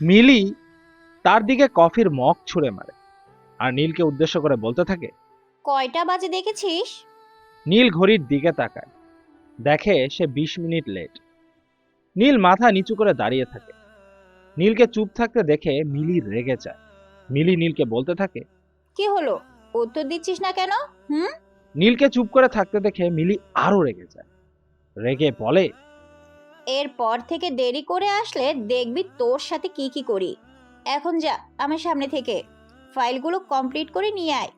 মিলি তার দিকে কফির মগ ছুঁড়ে মারে আর নীলকে উদ্দেশ্য করে বলতে থাকে। কয়টা বাজে দেখেছিস? নীল ঘড়ির দিকে তাকায়, দেখে সে 20 মিনিট লেট। নীল মাথা নিচু করে দাঁড়িয়ে থাকে। নীলকে চুপ থাকতে দেখে মিলি রেগে যায়। মিলি নীলকে বলতে থাকে। কি হলো? উত্তর দিচ্ছিস না কেন? হুম। নীলকে চুপ করে থাকতে দেখে মিলি আরো রেগে যায়। রেগে বলে, এরপর থেকে দেরি করে আসলে দেখবি তোর সাথে কি কি করি। এখন যা আমার সামনে থেকে, ফাইলগুলো কমপ্লিট করে নিয়ে আয়।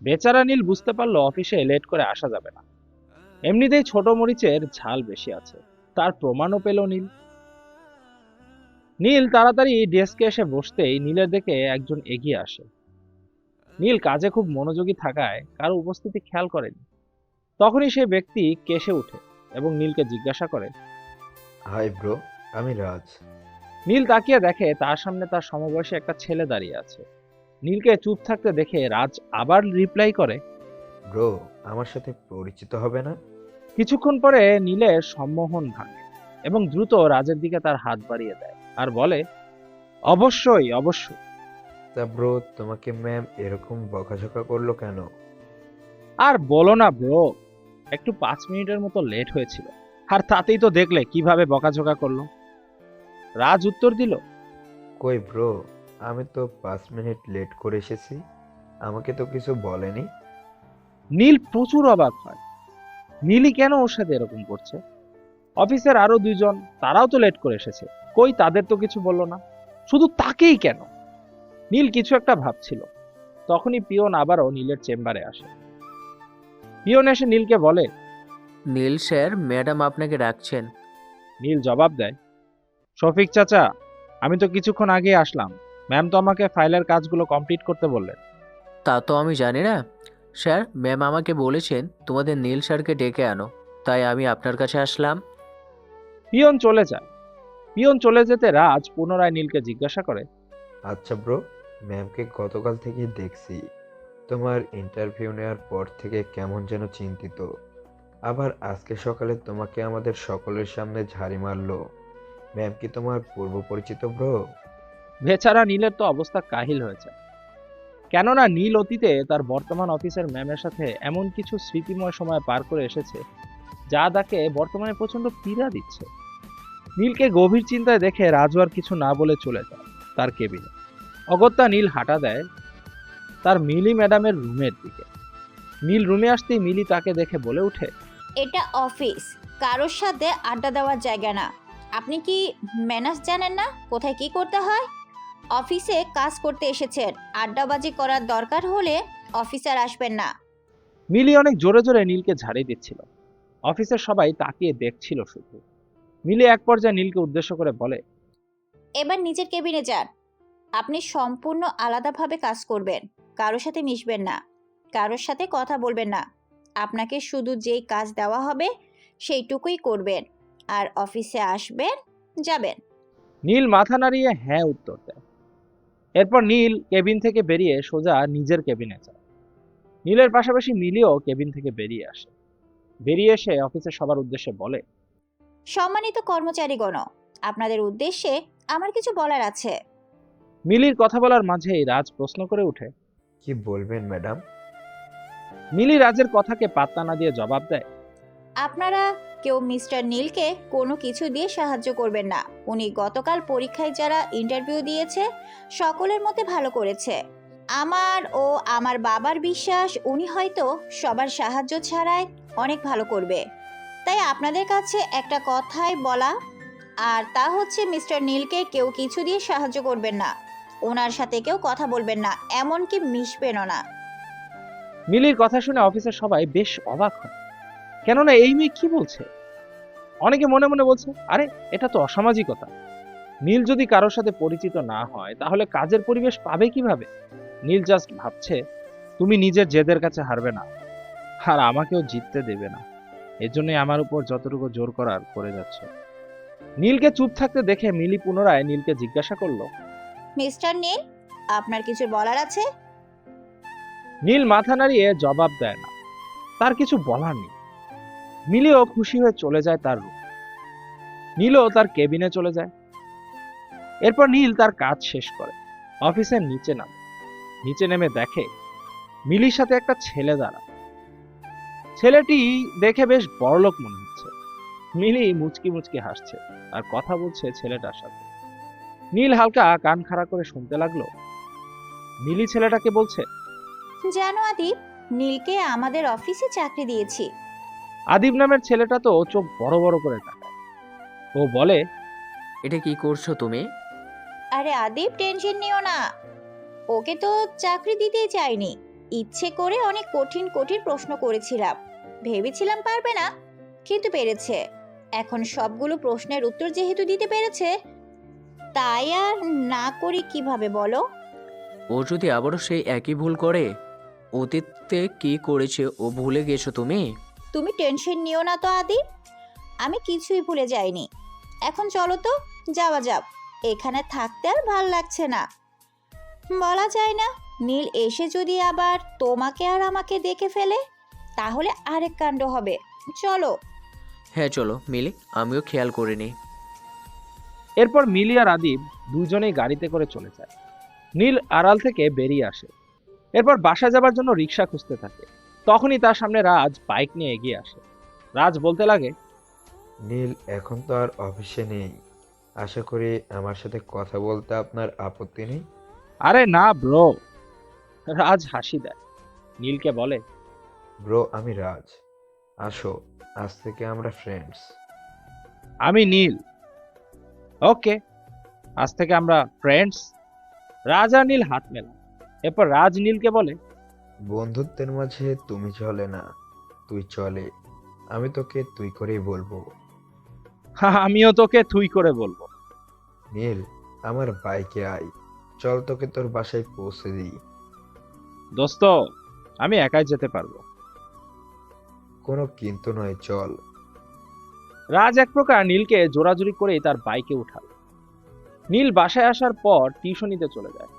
বেচারা নীল বুঝতে পারলো অফিসে লেট করে আসা যাবে না। এমনিতেই ছোট মরিচের ঝাল বেশি আছে, তার প্রমাণও পেল নীল। নীল তাড়াতাড়ি ডেস্কে এসে বসতেই নীলের দিকে একজন এগিয়ে আসে। নীল কাজে খুব মনোযোগী থাকায় কারো উপস্থিতি খেয়াল করেনি। তখনই সেই ব্যক্তি কেসে উঠে এবং নীলকে জিজ্ঞাসা করে। হাই ব্রো, আমি রাজ। নীল তাকিয়ে দেখে তার সামনে তার সমবয়সী একটা ছেলে দাঁড়িয়ে আছে। নীলকে চুপ থাকতে দেখে রাজ আবার রিপ্লাই করে। ব্রো, আমার সাথে পরিচিত হবে না? কিছুক্ষণ পরে নীলের সম্মোহন ভাঙে এবং দ্রুত রাজের দিকে তার হাত বাড়িয়ে দেয় আর বলে, অবশ্যই অবশ্যই। তা ব্রো, তোমাকে ম্যাম এরকম বকাঝকা করলো কেন? আর বলো না ব্রো, একটু 5 মিনিটের মতো লেট হয়েছিল, আর তাতেই তো দেখলে কিভাবে বকাঝকা করলো। রাজ উত্তর দিল। কই ব্রো, আমি তো 5 মিনিট লেট করে এসেছি, আমাকে তো কিছু বলেনি। নীল প্রচুর অবাক হয়। নীলই কেন ওর সাথে এরকম করছে? অফিসের আরো 2 জন, তারাও তো লেট করে এসেছে, কই তাদের তো কিছু বললো না, শুধু তাকেই কেন? নীল কিছু একটা ভাবছিল। তখনই পিয়ন আবারও নীলের চেম্বারে আসে। পিয়ন এসে নীলকে বলে। নীল স্যার, ম্যাডাম আপনাকে ডাকছেন। নীল জবাব দেয়, শফিক চাচা, আমি তো কিছুক্ষণ আগে আসলাম, ম্যাম তো আমাকে ফাইলের কাজগুলো কমপ্লিট করতে বললেন। তা তো আমি জানি না স্যার, ম্যাম আমাকে বলেছেন তোমাদের নীল স্যারকে ডেকে আনো, তাই আমি আপনার কাছে আসলাম। পিয়ন চলে যায়। পিয়ন চলে যেতে রাজ পুনরায় নীলকে জিজ্ঞাসা করে। আচ্ছা ব্রো, ম্যামকে গতকাল থেকে দেখছি, তোমার ইন্টারভিউ নেওয়ার পর থেকে কেমন যেন চিন্তিত। আবার আজকে সকালে তোমাকে আমাদের সকলের সামনে ঝাড়ি মারলো। ম্যাম কি তোমার পূর্ব পরিচিত ব্রো? বেচারা নীলের তো অবস্থা কাহিল হয়েছে, কেননা নীল অতীতে তার বর্তমান অফিসের ম্যামের সাথে এমন কিছু স্মৃতিময় সময় পার করে এসেছে যা তাকে বর্তমানে প্রচন্ড পীড়া দিচ্ছে। নীলকে গভীর চিন্তায় দেখে রাজু আর কিছু না বলে চলে যায় তার কেবিনে। অগত্যা নীল হাঁটা দেয় তার মিলি ম্যাডামের রুমের দিকে। নীল রুমে আসতেই মিলি তাকে দেখে বলে ওঠে। এটা অফিস, কারোর সাথে আড্ডা দেওয়ার জায়গা না। আপনি কি ম্যানার্স জানেন না, কোথায় কি করতে হয়? অফিসে কাজ করতে এসেছেন, আড্ডাবাজি করার দরকার হলে অফিসার আসবেন না। মিলি অনেক জোরে জোরে নীলকে ঝাড়ি দিচ্ছিল। অফিসের সবাই তাকিয়ে দেখছিল শুধু। মিলি এক পর্যায়ে নীলকে উদ্দেশ্য করে বলে। এবার নিজের কেবিনে যান। আপনি সম্পূর্ণ আলাদাভাবে কাজ করবেন, কারোর সাথে মিশবেন না, কারোর সাথে কথা বলবেন না। আপনাকে শুধু যেই কাজ দেওয়া হবে সেইটুকুই করবেন, আর অফিসে আসবেন, যাবেন। নীল মাথা নাড়িয়ে হ্যাঁ উত্তর দেয়। এরপর নীল কেবিন থেকে বেরিয়ে সোজা নিজের কেবিনে যায়। নীলের পাশাপাশি মিলিও কেবিন থেকে বেরিয়ে আসে। বেরিয়ে এসে অফিসের সবার উদ্দেশ্যে বলে। সম্মানিত কর্মচারীগণ, আপনাদের উদ্দেশ্যে আমার কিছু বলার আছে। মিলির কথা বলার মাঝেই রাজ প্রশ্ন করে ওঠে। কি বলবেন ম্যাডাম? মিলি রাজের কথাকে পাত্তা না দিয়ে জবাব দেয়। আপনারা কেউ মিস্টার নীলকে কোনো কিছু দিয়ে সাহায্য করবেন না। উনি গতকাল পরীক্ষায় যারা ইন্টারভিউ দিয়েছে সকলের মধ্যে ভালো করেছে। আমার ও আমার বাবার বিশ্বাস উনি হয়তো সবার সাহায্য ছাড়াই অনেক ভালো করবে। তাই আপনাদের কাছে একটা কথাই বলা, আর তা হচ্ছে মিস্টার নীলকে কেউ কিছু দিয়ে সাহায্য করবেন না, ওনার সাথে কেউ কথা বলবেন না, এমনকি মিশবেনও না। মিলির কথা শুনে অফিসের সবাই বেশ অবাক হয়, কেননা এই মেয়ে কি বলছে। অনেকে মনে মনে বলছে, আরে এটা তো অসামাজিকতা। নীল যদি কারোর সাথে পরিচিত না হয় তাহলে কাজের পরিবেশ পাবে কিভাবে? নীল জাস্ট ভাবছে, তুমি নিজের জেদের কাছে হারবে না, আর আমাকেও জিততে দেবে না, এজন্যই আমার উপর যতটুকু জোর করার করে যাচ্ছে। নীলকে চুপ থাকতে দেখে মিলি পুনরায় নীলকে জিজ্ঞাসা করলো। মিস্টার নীল, আপনার কিছু বলার আছে? নীল মাথা নাড়িয়ে জবাব দেয় না, তার কিছু বলার নেই। মিলিও খুশি হয়ে চলে যায় তার রুম। নীলও তার কেবিনে চলে যায়। এরপর নীল তার কাজ শেষ করে অফিসের নিচে নেমে দেখে মিলির সাথে একটা ছেলে দাঁড়া। ছেলেটি দেখে বেশ বড়লোক মনে হচ্ছে। মিলি মুচকি মুচকি হাসছে আর কথা বলছে ছেলেটার সাথে। নীল হালকা কান খাড়া করে শুনতে লাগলো। মিলি ছেলেটাকে বলছে, জানো আদিব, নীলকে আমাদের অফিসে চাকরি দিয়েছি। আদিব নামের ছেলেটা তো চোখ বড় বড় করে তাকায়। ও বলে, এটা কি করছো তুমি? আরে আদিব, টেনশন নিও না, ওকে তো চাকরি দিতেই চাইনি, ইচ্ছে করে অনেক কঠিন কঠিন প্রশ্ন করেছিলাম, ভেবেছিলাম পারবে না, কিন্তু পেরেছে। এখন সবগুলো প্রশ্নের উত্তর যেহেতু দিতে পেরেছে, তাই আর না করি কিভাবে বলো? ও যদি আবারও সেই একই ভুল করে, অতীতে কি করেছে ও ভুলে গেছো তুমি? তুমি টেনশন নিও না তো আদিব, আমি কিছুই ভুলে যাইনি। এখন চলো তো, যাওয়া যাক, এখানে থাকতে আর ভাল লাগছে না। বলা যায় না, নীল এসে যদি আবার তোমাকে আর আমাকে দেখে ফেলে, তাহলে আরেক কাণ্ড হবে। চলো। হ্যাঁ চলো মিলি, আমিও খেয়াল করিনি। এরপর মিলি আর আদিব দুজনেই গাড়িতে করে চলে যায়। নীল আড়াল থেকে বেরিয়ে আসে। এরপর বাসা যাবার জন্য রিক্সা খুঁজতে থাকে। তখনই তার সামনে রাজ বাইক নিয়ে এগিয়ে আসে। রাজ বলতে লাগে, নীল এখন তো আর অফিসে নেই, আশা করি আমার সাথে কথা বলতে আপনার আপত্তি নেই। আরে না ব্রো। রাজ হাসি দেয়, নীলকে বলে, ব্রো, আমি রাজ, আসো, আজ থেকে আমরা ফ্রেন্ডস। আমি নীল। ওকে, আজ থেকে আমরা ফ্রেন্ডস। রাজ আর নীল হাত মেলায়। এরপর রাজ নীলকে বলে, বন্ধুত্বের মাঝে তুমি চলে না, তুই চলে। আমি তোকে তুই করেই বলবো। আমিও তোকে তুই করে বলবো। নীল, আমার বাইকে আয়, চল তোকে তোর বাসায় পৌঁছে দিই। দোস্ত, আমি একাই যেতে পারবো। কোনো কিন্তু নয়, চল। রাজ এক প্রকার নীলকে জোরাজুরি করেই তার বাইকে উঠাল। নীল বাসায় আসার পর টিউশনিতে চলে যায়।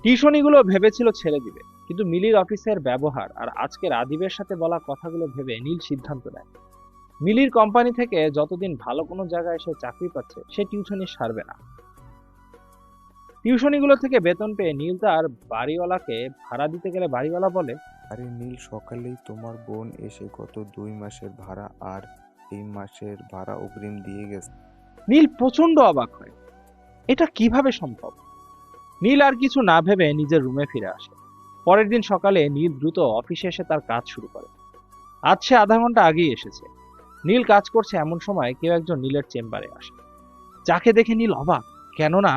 টিউশনিগুলো ভেবেছিল ছেড়ে দিবে, কিন্তু মিলির অফিসের ব্যবহার আর আজকের আদিবের সাথে বলা কথাগুলো ভেবে নীল সিদ্ধান্ত নেয় মিলির কোম্পানি থেকে যতদিন ভালো কোনো জায়গায় সে চাকরি পাচ্ছে সে টিউশনি সারবে না। টিউশনিগুলো থেকে বেতন পেয়ে নীল তার বাড়িওয়ালাকে ভাড়া দিতে গেলে বাড়িওয়ালা বলে, আরে নীল, সকালেই তোমার বোন এসে গত 2 মাসের ভাড়া আর এই মাসের ভাড়া অগ্রিম দিয়ে গেছে। নীল প্রচন্ড অবাক হয়, এটা কিভাবে সম্ভব। নীল আর কিছু না ভেবে নিজের রুমে ফিরে আসে। পরের দিন সকালে নীল দ্রুত অফিসে এসে তার কাজ শুরু করে। আজ সে আধা ঘন্টা আগেই এসেছে। নীল কাজ করছে এমন সময় কেউ একজন নীলের চেম্বারে আসে, যাকে দেখে নীল অবাক, কেননা